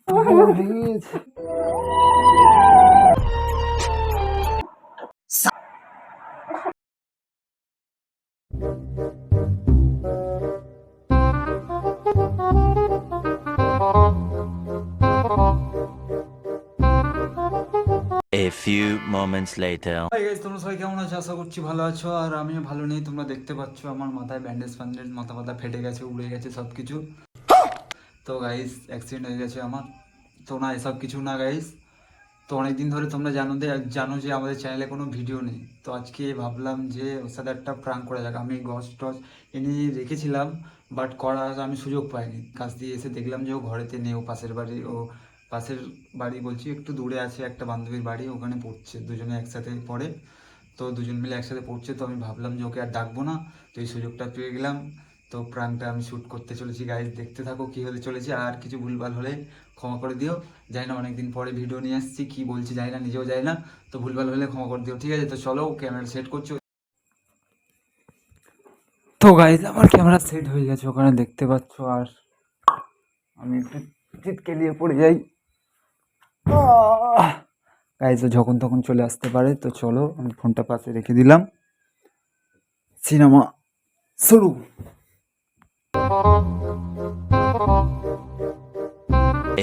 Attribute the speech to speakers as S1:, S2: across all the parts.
S1: ভেঙে গেছে।
S2: A few moments later.
S1: Hi guys, তোমরা সবাই কেমন আছো? আশা করছি ভালো আছো। আর আমিও ভালো নেই। তোমরা দেখতে পাচ্ছ আমার মাথায় ব্যান্ডেজ ফ্যান্ডেজ, মাথা ফেটে গেছে, উড়ে গেছে সব কিছু। তো গাইস অ্যাক্সিডেন্ট হয়ে গেছে আমার। তো না, এসব কিছু না গাইস। তো অনেকদিন ধরে তোমরা জানো যে আমাদের চ্যানেলে কোনো ভিডিও নেই। তো আজকে ভাবলাম যে ওর সাথে একটা প্রাঙ্ক করা যাক। আমি গস টস এনে রেখেছিলাম, বাট করার আমি সুযোগ পাইনি। কাছ দিয়ে এসে দেখলাম যে ও ঘরেতে নেই, ও পাশের বাড়ি বলছি, একটু দূরে আছে একটা বান্ধবীর বাড়ি, ওখানে পড়ছে, দুজনে একসাথে পড়ে। তো দুজন মিলে একসাথে পড়ছে। তো আমি ভাবলাম যে ওকে আর ডাকবো না। তো এই সুযোগটা পেয়ে গেলাম। তো প্রাঙ্কটা আমি শ্যুট করতে চলেছি গাইজ, দেখতে থাকো কী হতে চলেছে। আর কিছু ভুলভাল হলে ক্ষমা করে দিও। জানি না অনেকদিন পরে ভিডিও নিয়ে আসছি, কী বলছি জানি না, নিজেও জানি না। তো ভুলভাল হলে ক্ষমা করে দিও, ঠিক আছে? তো চলো ক্যামেরা সেট করছো। তো গাইজ আমার ক্যামেরা সেট হয়ে গেছে, ওখানে দেখতে পাচ্ছ। আর আমি একটু চিটকে দিয়ে পড়ে যাই। গাইজ যখন তখন চলে আসতে পারে। তো চলো, আমি ফোনটা পাশে রেখে দিলাম। সিনেমা শুরু।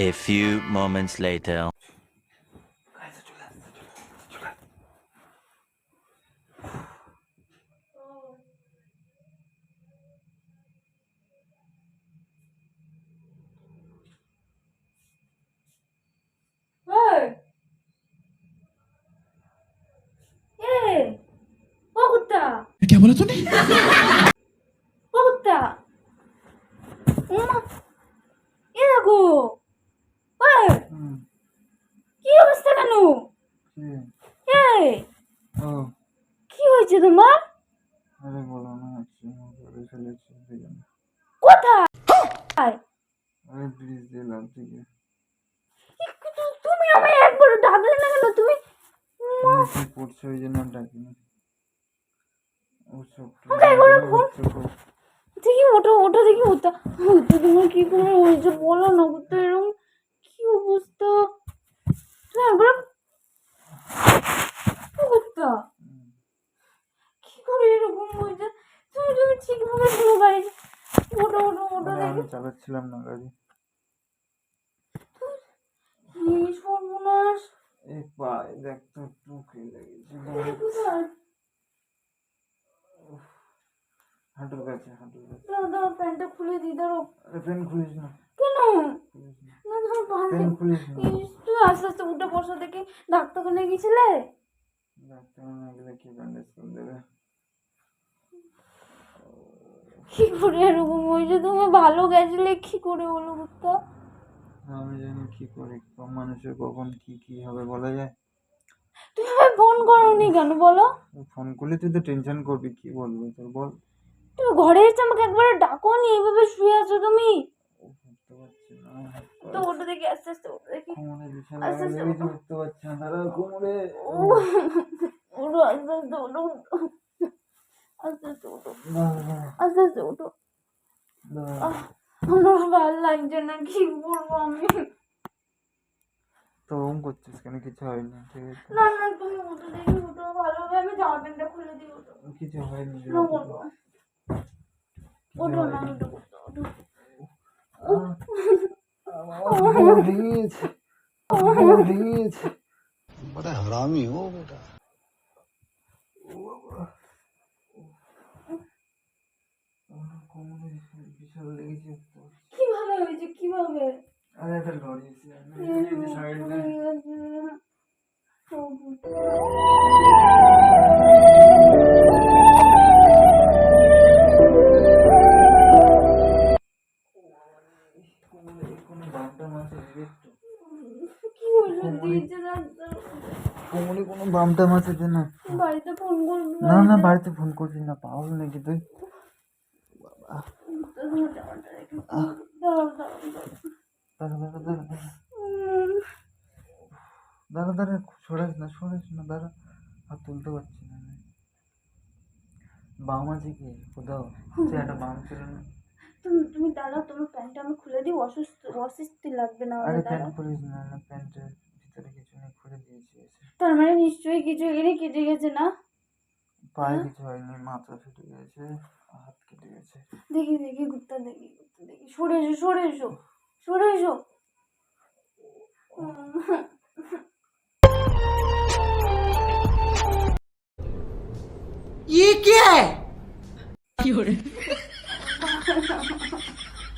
S2: A few moments later.
S3: क्या बोला तूने?
S4: কুত্তা এ দেখো, ওই, কি অবস্থা কেন? এই, কি হয়েছে তোমার?
S1: আরে বলো না, ফেলেছি।
S4: কোথায়?
S1: আরে প্লিজ দিলাম থেকে
S4: তুমি আমায় একবার ডাকলে না কেন? তুমি
S1: পড়ছে, ওই জন্য ডাকিনি।
S4: দেখি ওটা ওটা দেখি ওটা ওটা তোমার কি করে হয়েছে বলো না। ওটা এরকম কি অবস্থা? তুমি একবার ওটা কি করে এরকম হয়েছে? তুমি ঠিকভাবে শুনো গাড়ি। ওটা ওটা ওটা দেখি।
S1: আমি চালাচ্ছিলাম না গাড়ি।
S4: কি সর্বনাশ!
S1: এই পায়ে দেখ তো, একটু ফেলে গেছি।
S4: কোথায়?
S1: হাঁটুর কাছে।
S4: দাও দাও, প্যান্টটা খুলে দিই, দাঁড়াও।
S1: আরে প্যান্ট খুলিস না,
S4: কেন?
S1: খুলিস না,
S4: না ধর ভালো।
S1: প্যান্ট খুলিস না।
S4: তুই আস্তে আস্তে উঠে বসা দেখি। ডাক্তারখানে গেছিলে?
S1: ডাক্তার না গেলে কি ব্যান্ডেজ করে দেবে?
S4: কি করে এরকম হয়েছে? তুমি ভালো গেছিলে, কি করে হলো বুঝতে?
S1: আমি জানি কি করি, কম মানুষের কখন কি কি হবে বলা যায়?
S4: তুমি আমায় ফোন করোনি কেন বলো?
S1: ফোন করলে তুই তো টেনশন করবি, কি বলবো তোর বল।
S4: তুমি ঘরে এসে আমাকে একবার ডাকোনি, এইভাবে শুয়ে আছো তুমি।
S1: উঠতে পারছি না,
S4: তো ওটা দেখি, আস্তে আস্তে ওটা দেখি।
S1: কোমরে বিছানা
S4: আস্তে আস্তে
S1: লেগেছে, উঠতে পারছি না, দাঁড়া কোমরে।
S4: ওঠো, আস্তে আস্তে ওঠো, আস্তে আস্তে ওঠো, আস্তে আস্তে ওঠো। আমার ভালো লাগছে না, কি করবো আমি?
S1: তো ওম করছিস কেন? কিছু হয়নি, ঠিক আছে?
S4: না না, তুমি ওঠো দেখি, ওঠো ভালোভাবে। আমি জামা প্যান্টটা খুলে দিই, ওঠো।
S1: কিছু হয়নি।
S4: না ওঠো, ওঠো না, ওঠো, ওঠো।
S1: ভেঙে গেছে।
S3: बड़ा हरामी हो बेटा।
S1: কোমরে বিশাল লেগেছে।
S4: কিভাবে হয়েছে? কিভাবে?
S1: আরে একটা লরি সাইডে। কোনো বামটা মাছে একটু,
S4: কি হলো? দিয়েছে ডাক্তার?
S1: কোমরে কোনো বামটা মাছ আছে না?
S4: বাড়িতে ফোন করবি?
S1: না না, বাড়িতে ফোন করছিস না, পাগল নাকি তুই? দাঁড়া দাঁড়া দাঁড়া দাঁড়া দাঁড়া দাঁড়া, সরাস না, দাঁড়া। হাত তুলতে পারছি না আমি। বাম আছে কি কোথাও? সে একটা বাম ছিল না?
S4: তুমি দাঁড়াও, তোমার প্যান্টটা আমি খুলে দিই, অস্বস্তি লাগবে না,
S1: আরে
S4: দাঁড়াও।
S1: প্যান্ট খুলিস না, না প্যান্টের ভিতরে কিছু নেই, খুলে দিয়েছি এসে।
S4: তার মানে নিশ্চয়ই কিছু এখানে কেটে গেছে না?
S1: পায়ে কিছু হয়নি, মাথা ফেটে গেছে, হাত কেটে গেছে।
S4: দেখি দেখি কুত্তা, দেখি কুত্তা, দেখি। সরে এসো, সরে এসো, সরে এসো।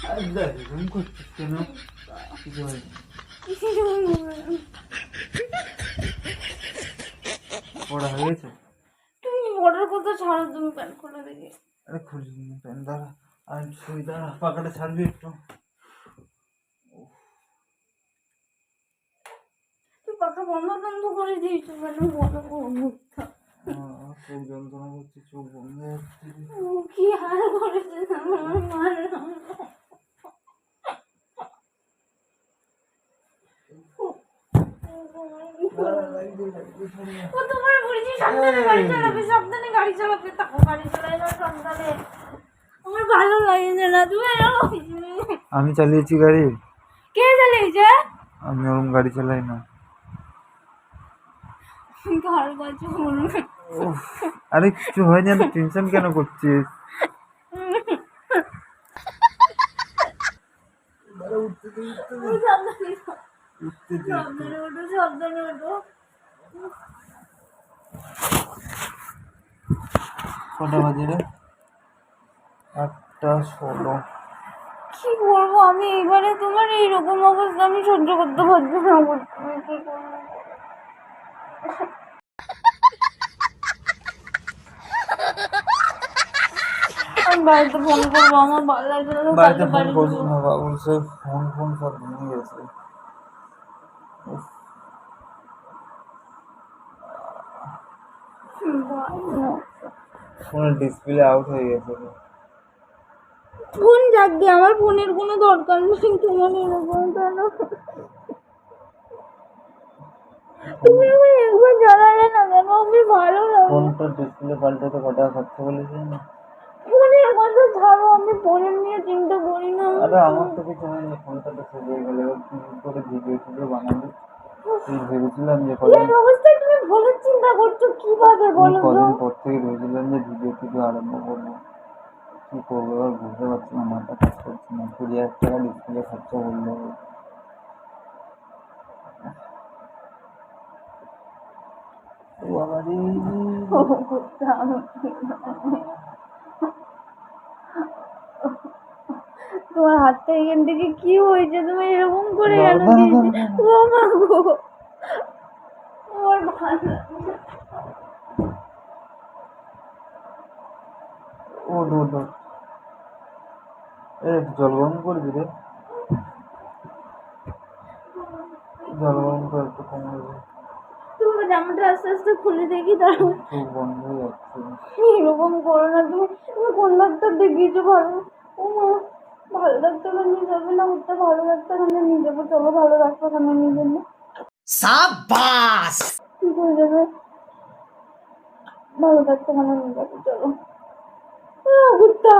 S1: আর দেখ এরকম করছিস কেন? কিছু হয়নি। পড়া হয়ে গেছে?
S4: তুমি বর্ডার কথা ছাড়ো, তুমি প্যান্ট খুলে দেখি।
S1: আরে খুলিস না প্যান্ট, দাঁড়া আর শুই, দাঁড়া পাখাটা ছাড়বি একটু।
S4: তুই পাখা বন্ধ বন্ধ করে দিয়েছো কেন? বলো গো মুক্তা।
S1: খুব যন্ত্রণা করছে, চোখ বন্ধ হচ্ছে।
S4: ও কি হাল করেছে আমার মার। ও তোমার বলছি সাবধানে গাড়ি চালাবে, সাবধানে গাড়ি চালাবে, তাও গাড়ি চালায় না সাবধানে। আমার ভালো লাগে না, তুমি
S1: আমি চালিয়েছি গাড়ি?
S4: কে চালিয়েছে?
S1: আমি ওরকম গাড়ি চালাই না।
S4: ঘর বাজু বলুন।
S1: উফ, আরে কিছু হয়নি, আমি টেনশন কেন করছিস?
S4: সাবধানে ওঠো, সাবধানে ওঠো।
S1: কটা বাজে রে? 8:16।
S4: কি করবো আমি এবারে? তোমার এইরকম অবস্থা আমি সহ্য করতে পারছি না। আমি কি করবো? আমি বাড়িতে ফোন করবো, আমার ভালো লাগছে না।
S1: বাড়িতে ফোন
S4: বাড়ি
S1: করছিস না বাবুল, সে ফোন ফোন সব ভেঙে গেছে। ফোনের ডিসপ্লে আউট হয়ে গেছে।
S4: ফোন যাক দিয়ে, আমার ফোনের কোনো দরকার নেই। তোমার এরকম কেন? তুমি আমার একবার জ্বালালে না কেন? আমি ভালো লাগে।
S1: ফোনটার ডিসপ্লে পাল্টাতে কত টাকা খরচা বলেছিস না?
S4: ফোনের কথা ছাড়ো, আমি ফোনের নিয়ে চিন্তা করি না।
S1: আরে আমার তো কিছু হয়নি, ফোনটা তো সেরে গেলে কি করে ভিডিও টিডিও বানাবি? তুই ভেবেছিলাম যে
S4: এই অবস্থায় তুমি ফোনের চিন্তা করছো কিভাবে বলো তো?
S1: কদিন পর থেকে ভেবেছিলাম যে ভিডিও টিডিও আরম্ভ করবো, কি করবো এবার বুঝতে পারছি না, মাথা কাজ করছে না। 20,000 টাকা ডিসপ্লে খরচা করলে বাবারি।
S4: তোমার হাতটা এখান থেকে কি হয়েছে? তুমি এরকম করে কেন দিয়েছে? ও মা গো, আমার ভালো লাগছে না।
S1: ও এ জল গরম করবি রে? জল গরম করে একটু কমবে।
S4: তুমি জামাটা আস্তে আস্তে খুলে দেখি, দাঁড়াও।
S1: চোখ বন্ধ হয়ে যাচ্ছে।
S4: এরকম করো না তুমি। তুমি কোন ডাক্তার দেখিয়েছো? ভালো, ও মা, ভালো ডাক্তারখানে নিয়ে যাবে না? উঠতে ভালো ডাক্তারখানে নিয়ে যাবো, চলো ভালো ডাক্তারখানে নিয়ে যাবো। ঠিক হয়ে যাবে, ভালো ডাক্তারখানে নিয়ে যাবো, চলো। কুত্তা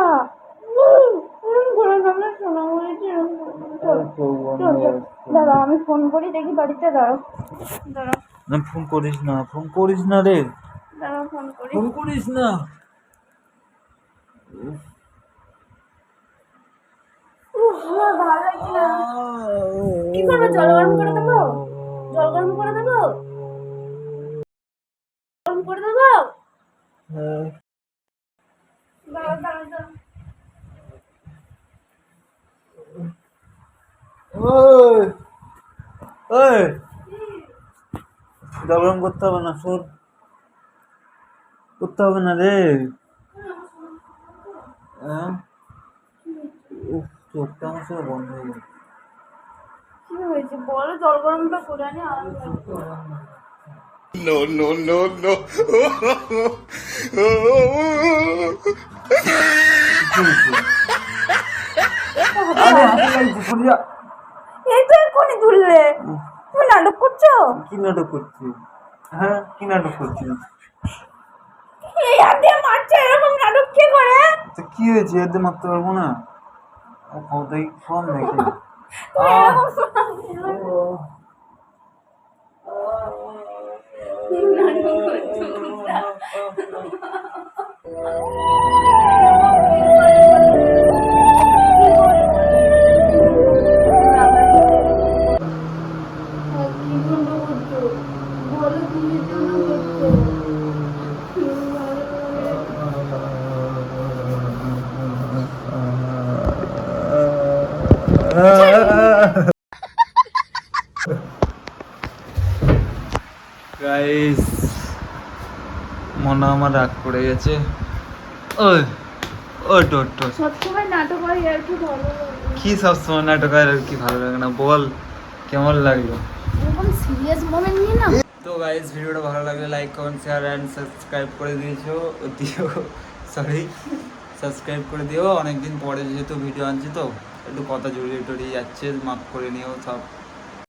S4: করে না, আমরা শোনা বলেছি এরকম করবে না। চলো
S1: চোখ বন্ধ
S4: চলো
S1: হয়ে
S4: চলো।
S1: যাচ্ছে।
S4: দাঁড়াও আমি ফোন করি দেখি বাড়িতে, দাঁড়াও দাঁড়াও
S1: না ফোন করিস না, ফোন করিস না রে,
S4: দাঁড়াও ফোন করি।
S1: ফোন করিস না।
S4: আমার ভালো লাগছে না। কি করবো? জল গরম করে দেবো? জল গরম করে দেবো? গরম করে দেবো?
S1: হ্যাঁ।
S4: দাঁড়াও দাঁড়াও দাঁড়াও।
S1: ওই ওই জল গরম করতে হবে না, শোন, করতে হবে না রে। হ্যাঁ, চোখটা আমার সঙ্গে বন্ধ হয়ে গেছে।
S4: কি হয়েছে বলো? জল গরমটা করে আনি, আরাম লাগবে। এই তো এক্ষুনি তুললে, তুমি নাটক করছো?
S1: কি নাটক করছিস? হ্যাঁ, কি নাটক করছিস?
S4: এই হাত দিয়ে মারছো, এরকম নাটক কে করে?
S1: তো কি হয়েছে, এতে মারতে পারবো না? কতই ফোন দেখি
S4: কি বন্ধ করছো? বলো কিসের জন্য করছো?
S1: গাইস মনে আমার রাগ পড়ে গেছে। ওই ওট ওট ওট।
S4: সবসময় নাটক হয় আর কি ভালো লাগে।
S1: কি সবসময় নাটক আর কি ভালো লাগে না বল, কেমন লাগলো?
S4: এরকম সিরিয়াস মোমেন্ট নিয়ে না।
S1: তো গাইস ভিডিওটা ভালো লাগলে like comment share and subscribe করে দিও সরি সাবস্ক্রাইব করে দিও। অনেকদিন পরে যেহেতু ভিডিও আনছি তো একটু কথা জড়িয়ে টড়িয়ে যাচ্ছে, মাফ করে নিও সব।